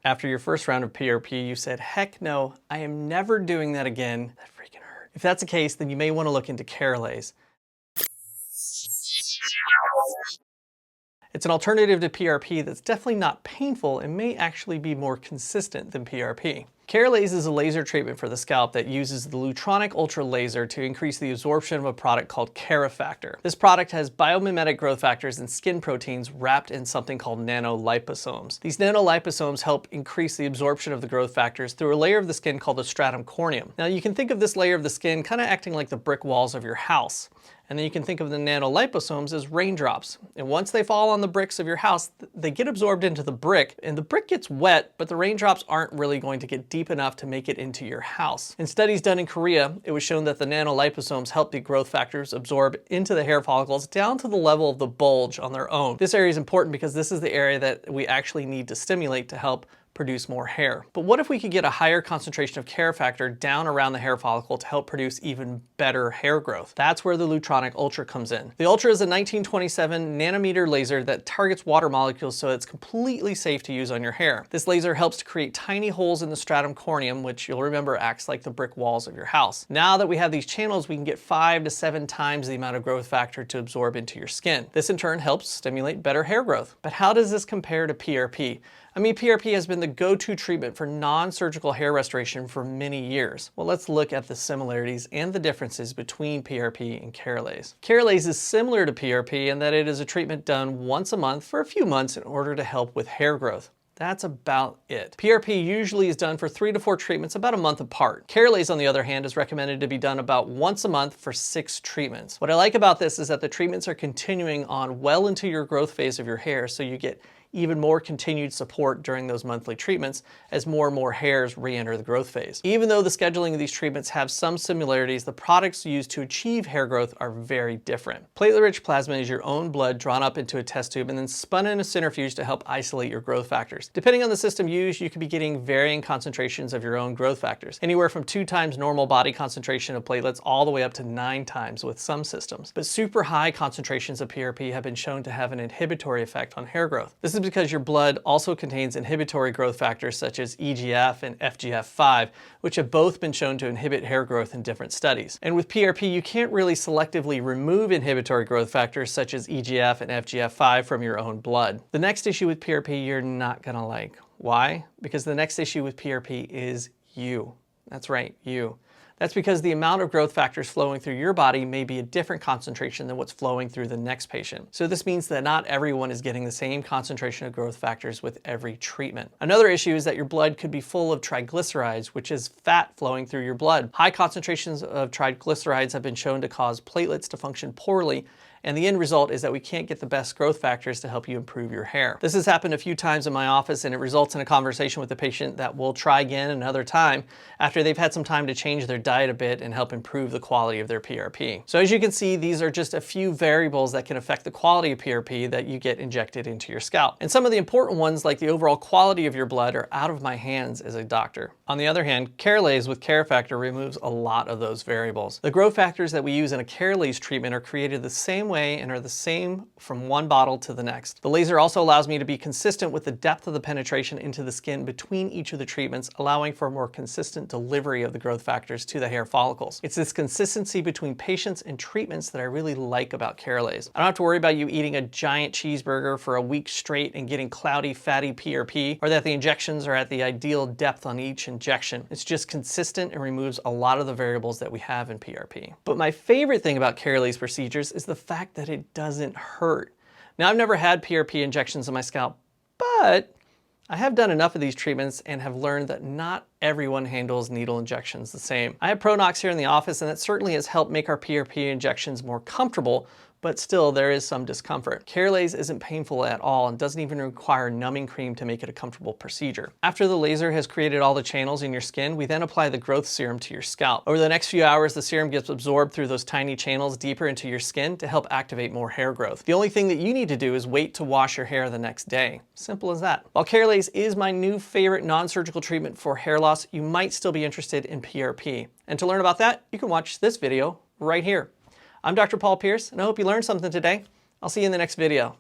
After your first round of PRP, you said, heck no, I am never doing that again. That freaking hurt. If that's the case, then you may want to look into Keralase. It's an alternative to PRP that's definitely not painful and may actually be more consistent than PRP. Keralase is a laser treatment for the scalp that uses the Lutronic Ultra laser to increase the absorption of a product called Kerafactor. This product has biomimetic growth factors and skin proteins wrapped in something called nanoliposomes. These nanoliposomes help increase the absorption of the growth factors through a layer of the skin called the stratum corneum. Now you can think of this layer of the skin kind of acting like the brick walls of your house. And then you can think of the nanoliposomes as raindrops. And once they fall on the bricks of your house, they get absorbed into the brick, and the brick gets wet, but the raindrops aren't really going to get deep enough to make it into your house. In studies done in Korea, it was shown that the nanoliposomes help the growth factors absorb into the hair follicles down to the level of the bulge on their own. This area is important because this is the area that we actually need to stimulate to help produce more hair. But what if we could get a higher concentration of Kerafactor down around the hair follicle to help produce even better hair growth? That's where the Lutronic Ultra comes in. The Ultra is a 1927 nanometer laser that targets water molecules so it's completely safe to use on your hair. This laser helps to create tiny holes in the stratum corneum, which you'll remember acts like the brick walls of your house. Now that we have these channels, we can get 5 to 7 times the amount of growth factor to absorb into your skin. This in turn helps stimulate better hair growth. But how does this compare to PRP? I mean, PRP has been the go-to treatment for non-surgical hair restoration for many years. Well, let's look at the similarities and the differences between PRP and Keralase. Keralase is similar to PRP in that it is a treatment done once a month for a few months in order to help with hair growth. That's about it. PRP usually is done for 3 to 4 treatments about a month apart. Keralase, on the other hand, is recommended to be done about once a month for 6 treatments. What I like about this is that the treatments are continuing on well into your growth phase of your hair, so you get even more continued support during those monthly treatments as more and more hairs re-enter the growth phase. Even though the scheduling of these treatments have some similarities, the products used to achieve hair growth are very different. Platelet Rich Plasma is your own blood drawn up into a test tube and then spun in a centrifuge to help isolate your growth factors. Depending on the system used, you could be getting varying concentrations of your own growth factors, anywhere from 2 times normal body concentration of platelets all the way up to 9 times with some systems. But super high concentrations of PRP have been shown to have an inhibitory effect on hair growth. This is because your blood also contains inhibitory growth factors such as EGF and FGF5, which have both been shown to inhibit hair growth in different studies. And with PRP, you can't really selectively remove inhibitory growth factors such as EGF and FGF5 from your own blood. The next issue with PRP you're not gonna like. Why? Because the next issue with PRP is you. That's right, you. That's because the amount of growth factors flowing through your body may be a different concentration than what's flowing through the next patient. So this means that not everyone is getting the same concentration of growth factors with every treatment. Another issue is that your blood could be full of triglycerides, which is fat flowing through your blood. High concentrations of triglycerides have been shown to cause platelets to function poorly, and the end result is that we can't get the best growth factors to help you improve your hair. This has happened a few times in my office, and it results in a conversation with the patient that will try again another time after they've had some time to change their diet a bit and help improve the quality of their PRP. So as you can see, these are just a few variables that can affect the quality of PRP that you get injected into your scalp. And some of the important ones, like the overall quality of your blood, are out of my hands as a doctor. On the other hand, Keralase with Kerafactor removes a lot of those variables. The growth factors that we use in a Keralase treatment are created the same way and are the same from one bottle to the next. The laser also allows me to be consistent with the depth of the penetration into the skin between each of the treatments, allowing for a more consistent delivery of the growth factors to the hair follicles. It's this consistency between patients and treatments that I really like about Keralase. I don't have to worry about you eating a giant cheeseburger for a week straight and getting cloudy, fatty PRP, or that the injections are at the ideal depth on each injection. It's just consistent and removes a lot of the variables that we have in PRP. But my favorite thing about Keralase procedures is the fact that it doesn't hurt. Now, I've never had PRP injections on my scalp, but I have done enough of these treatments and have learned that not everyone handles needle injections the same. I have Pronox here in the office, and that certainly has helped make our PRP injections more comfortable, but still there is some discomfort. Keralase isn't painful at all and doesn't even require numbing cream to make it a comfortable procedure. After the laser has created all the channels in your skin, we then apply the growth serum to your scalp. Over the next few hours, the serum gets absorbed through those tiny channels deeper into your skin to help activate more hair growth. The only thing that you need to do is wait to wash your hair the next day. Simple as that. While Keralase is my new favorite non-surgical treatment for hair loss, you might still be interested in PRP. And to learn about that, you can watch this video right here. I'm Dr. Paul Pierce, and I hope you learned something today. I'll see you in the next video.